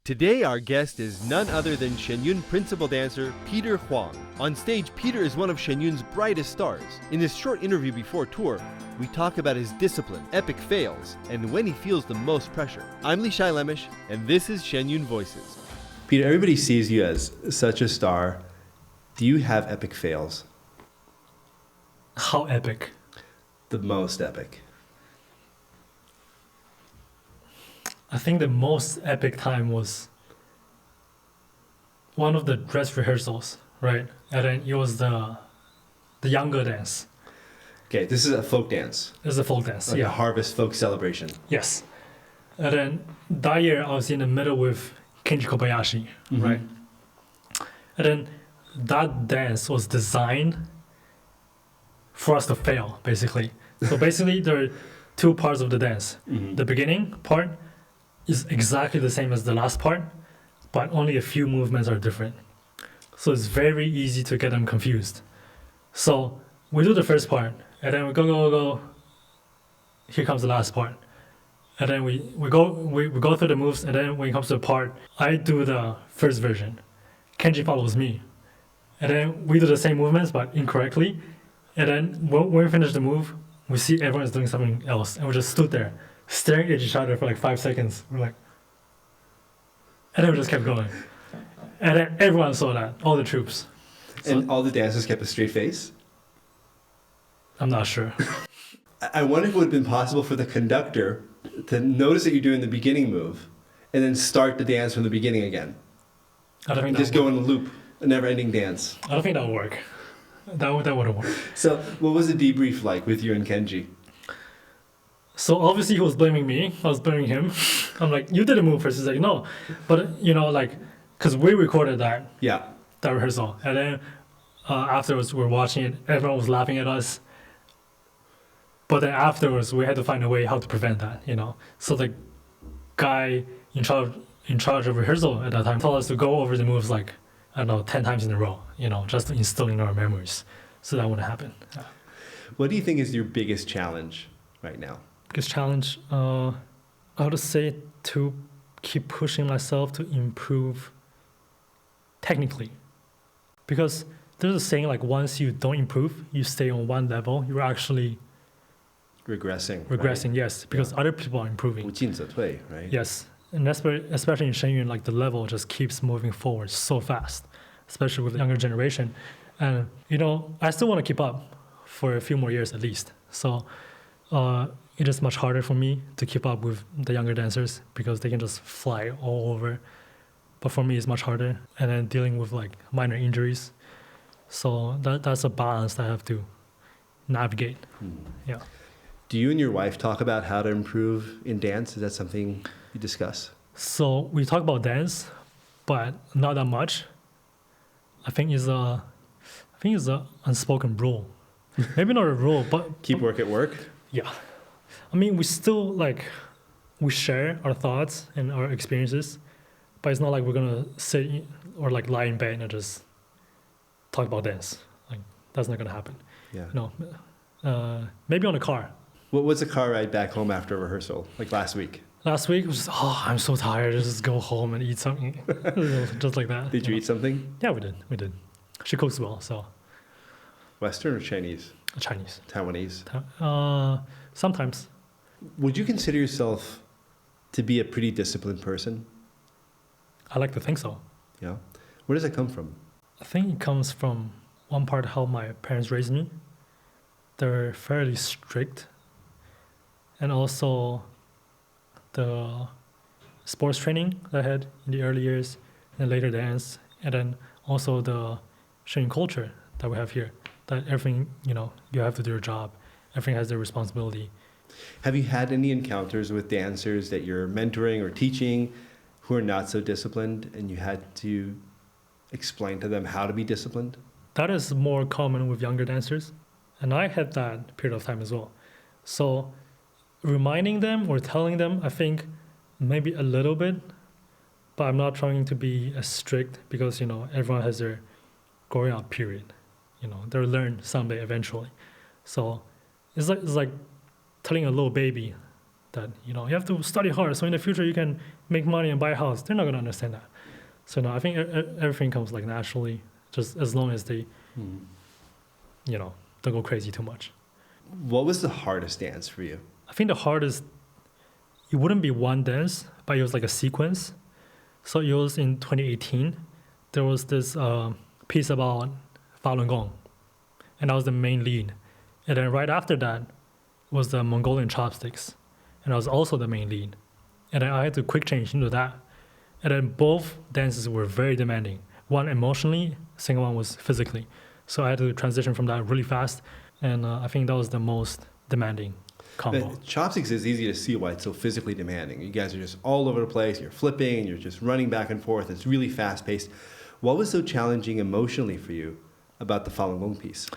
Today our guest is none other than Shen Yun principal dancer Piotr Huang. On stage, Peter is one of Shen Yun's brightest stars. In this short interview before tour, we talk about his discipline, epic fails, and when he feels the most pressure. I'm Leeshai Lemish, and this is Shen Yun Voices. Peter, everybody sees you as such a star. Do you have epic fails? How epic? The most epic. I think the most epic time was one of the dress rehearsals, right? And then it was the younger dance. Okay, this is a folk dance. It's a folk dance, Like yeah. a harvest folk celebration. Yes. And then that year I was in the middle with Kenji Kobayashi, right? And then that dance was designed for us to fail, basically. So basically there are two parts of the dance. The beginning part is exactly the same as the last part, but only a few movements are different. So it's very easy to get them confused. So we do the first part, and then we go. Here comes the last part. And then we go through the moves, and then when it comes to the part, I do the first version. Kenji follows me. And then we do the same movements, but incorrectly. And then when we finish the move, we see everyone is doing something else, and we just stood there, staring at each other for like 5 seconds. We're like, and then we just kept going. And then everyone saw that, all the troops. And all the dancers kept a straight face? I'm not sure. I wonder if it would have been possible for the conductor to notice that you're doing the beginning move and then start the dance from the beginning again. I don't think And just go in a loop, a never-ending dance. I don't think that would work. That wouldn't work. So what was the debrief like with you and Kenji? So obviously he was blaming me. I was blaming him. I'm like, you did a move first. He's like, no. But, because we recorded that rehearsal. And then afterwards we were watching it. Everyone was laughing at us. But then afterwards we had to find a way how to prevent that, So the guy in charge of rehearsal at that time told us to go over the moves 10 times in a row, just to instill in our memories. So that wouldn't happen. Yeah. What do you think is your biggest challenge right now? Biggest challenge, I would say to keep pushing myself to improve technically. Because there's a saying once you don't improve, you stay on one level, you're actually regressing, right? Yes, because other people are improving. 不进则退, right? Yes, and especially in Shen Yun, the level just keeps moving forward so fast, especially with the younger generation. And, I still want to keep up for a few more years at least. So it is much harder for me to keep up with the younger dancers because they can just fly all over. But for me, it's much harder. And then dealing with minor injuries. So that's a balance that I have to navigate. Yeah. Do you and your wife talk about how to improve in dance? Is that something you discuss? So we talk about dance, but not that much. I think it's a unspoken rule. Maybe not a rule, but keep work at work. Yeah, I mean we still we share our thoughts and our experiences, but it's not like we're gonna sit or lie in bed and just talk about dance. That's not gonna happen. Yeah. No, maybe on a car. What was the car ride back home after rehearsal, last week? Last week was just, I'm so tired. Just go home and eat something, just like that. Did you eat something? Yeah, we did. She cooks well, so. Western or Chinese? Chinese. Taiwanese? Sometimes. Would you consider yourself to be a pretty disciplined person? I like to think so. Yeah. Where does that come from? I think it comes from one part how my parents raised me. They're fairly strict. And also the sports training that I had in the early years and later dance. And then also the Shen Yun culture that we have here. That everything, you have to do your job. Everything has their responsibility. Have you had any encounters with dancers that you're mentoring or teaching who are not so disciplined and you had to explain to them how to be disciplined? That is more common with younger dancers. And I had that period of time as well. So reminding them or telling them, I think maybe a little bit, but I'm not trying to be as strict because, everyone has their growing up period. They'll learn someday eventually. So it's like telling a little baby that, you have to study hard so in the future you can make money and buy a house. They're not going to understand that. So no, I think everything comes like naturally, just as long as they, don't go crazy too much. What was the hardest dance for you? I think the hardest, it wouldn't be one dance, but it was like a sequence. So it was in 2018. There was this piece about Falun Gong, and that was the main lead. And then right after that was the Mongolian chopsticks, and that was also the main lead. And then I had to quick change into that. And then both dances were very demanding. One emotionally, the second one was physically. So I had to transition from that really fast, and I think that was the most demanding combo. But chopsticks is easy to see why it's so physically demanding. You guys are just all over the place. You're flipping. You're just running back and forth. It's really fast-paced. What was so challenging emotionally for you about the Falun Gong piece?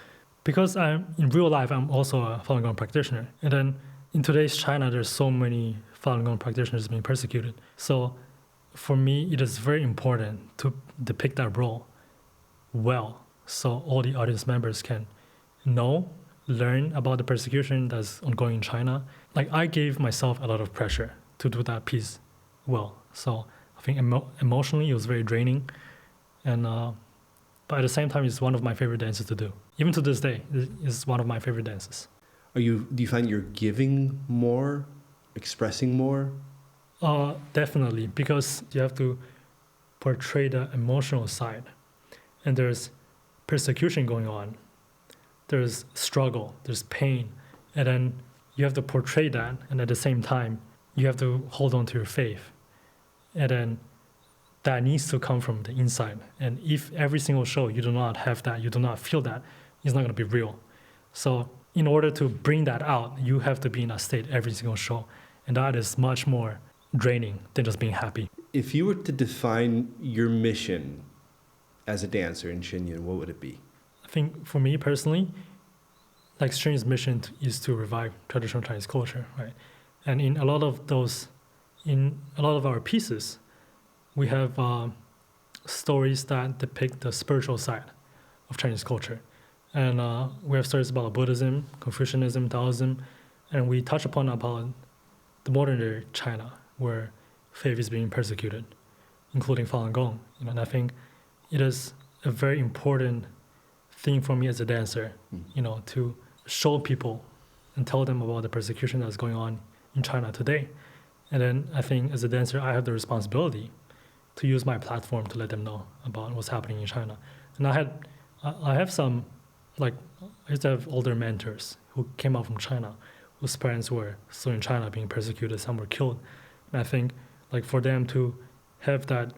Because in real life, I'm also a Falun Gong practitioner. And then in today's China, there's so many Falun Gong practitioners being persecuted. So for me, it is very important to depict that role well, so all the audience members can learn about the persecution that's ongoing in China. Like, I gave myself a lot of pressure to do that piece well. So I think emotionally it was very draining, and but at the same time, it's one of my favorite dances to do. Even to this day, it's one of my favorite dances. Do you find you're giving more, expressing more? Definitely, because you have to portray the emotional side, and there's persecution going on, there's struggle, there's pain, and then you have to portray that, and at the same time, you have to hold on to your faith, and then that needs to come from the inside. And if every single show you do not have that, you do not feel that, it's not going to be real. So in order to bring that out, you have to be in that state every single show, and that is much more draining than just being happy. If you were to define your mission as a dancer in Shen Yun, what would it be? I think for me personally, like Shen's mission is to revive traditional Chinese culture, right? And in a lot of our pieces, we have stories that depict the spiritual side of Chinese culture. And we have stories about Buddhism, Confucianism, Taoism, and we touch upon about the modern day China, where faith is being persecuted, including Falun Gong. And I think it is a very important thing for me as a dancer, to show people and tell them about the persecution that's going on in China today. And then I think as a dancer, I have the responsibility to use my platform to let them know about what's happening in China. And I have some, I used to have older mentors who came out from China, whose parents were still in China being persecuted, some were killed. And I think for them to have that,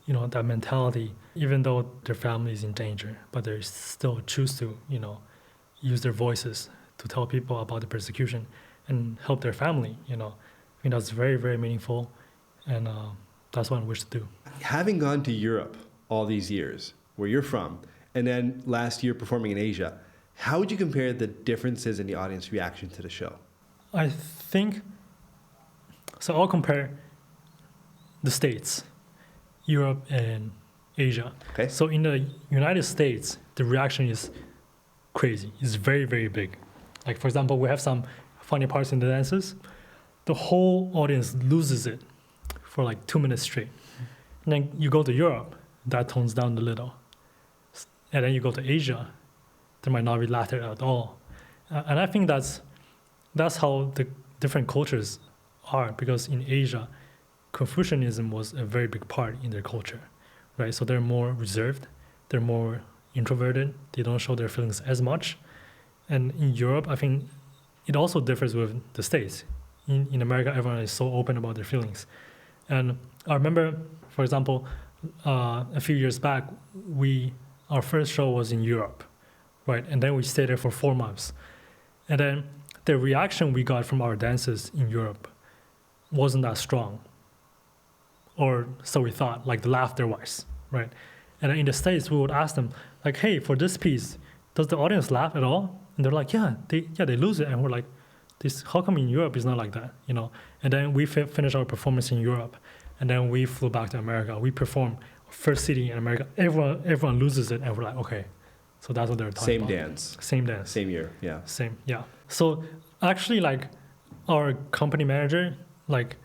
that mentality, even though their family is in danger, but they still choose to, use their voices to tell people about the persecution and help their family, I think that's very, very meaningful. And that's what I wish to do. Having gone to Europe all these years, where you're from, and then last year performing in Asia, how would you compare the differences in the audience reaction to the show? I think, so I'll compare the States, Europe, and Asia. Okay. So in the United States, the reaction is crazy. It's very, very big. Like, for example, we have some funny parts in the dances. The whole audience loses it for 2 minutes straight. And then you go to Europe, that tones down a little. And then you go to Asia, there might not be laughter at all. And I think that's how the different cultures are, because in Asia, Confucianism was a very big part in their culture, right? So they're more reserved, they're more introverted, they don't show their feelings as much. And in Europe, I think it also differs with the States. In America, everyone is so open about their feelings. And I remember, for example, a few years back, our first show was in Europe, right? And then we stayed there for 4 months. And then the reaction we got from our dancers in Europe wasn't that strong, or so we thought, the laughter-wise, right? And then in the States, we would ask them, hey, for this piece, does the audience laugh at all? And they're like, yeah, they lose it. And we're like, how come in Europe it's not like that, And then we finished our performance in Europe, and then we flew back to America. We performed first city in America. Everyone loses it, and we're like, okay, so that's what they're talking about. Same dance. Same dance. Same year, yeah. Same, yeah. So actually, our company manager, like,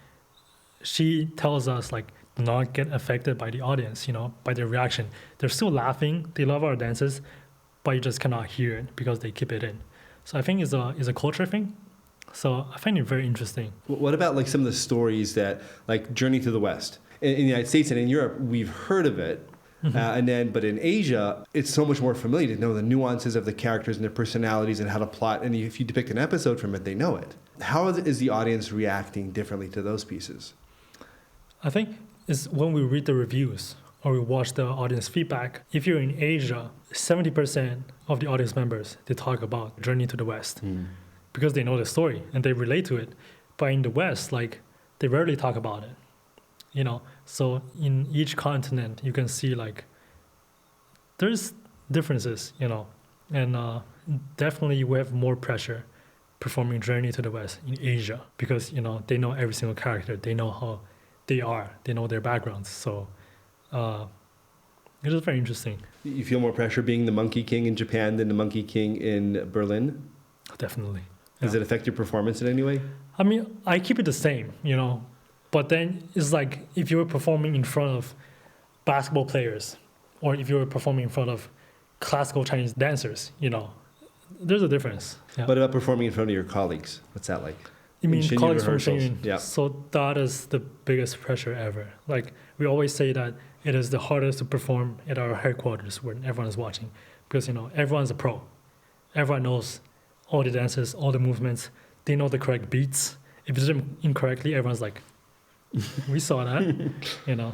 she tells us, like, do not get affected by the audience, by their reaction. They're still laughing, they love our dances, but you just cannot hear it because they keep it in. So I think it's a culture thing. So I find it very interesting. What about like some of the stories that, like Journey to the West? In the United States and in Europe, we've heard of it. But in Asia, it's so much more familiar to know the nuances of the characters and their personalities and how to plot. And if you depict an episode from it, they know it. How is the audience reacting differently to those pieces? I think it's when we read the reviews or we watch the audience feedback. If you're in Asia, 70% of the audience members, they talk about Journey to the West because they know the story and they relate to it. But in the West, like, they rarely talk about it. So in each continent, you can see, like, there's differences, and definitely we have more pressure performing Journey to the West in Asia because, they know every single character. They know how they are. They know their backgrounds. So it is very interesting. You feel more pressure being the Monkey King in Japan than the Monkey King in Berlin? Definitely. Does it affect your performance in any way? I mean, I keep it the same, But then it's like if you were performing in front of basketball players or if you were performing in front of classical Chinese dancers, there's a difference. Yeah. What about performing in front of your colleagues? What's that like? You mean colleagues from Shen Yun? Yeah. So that is the biggest pressure ever. Like, we always say that it is the hardest to perform at our headquarters when everyone is watching because, everyone's a pro. Everyone knows all the dances, all the movements. They know the correct beats. If you do them incorrectly, everyone's like, we saw that,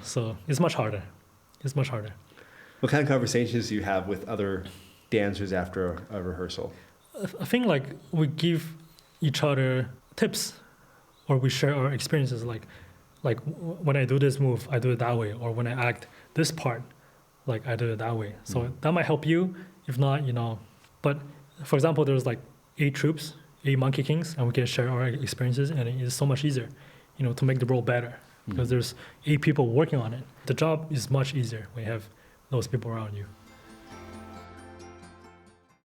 so it's much harder. What kind of conversations do you have with other dancers after a rehearsal? I think, like, we give each other tips or we share our experiences. Like when I do this move, I do it that way. Or when I act this part, like, I do it that way. So that might help you. If not, But, for example, there's like 8 troops, 8 Monkey Kings, and we can share our experiences, and it is so much easier. To make the role better because there's 8 people working on it. The job is much easier when you have those people around you.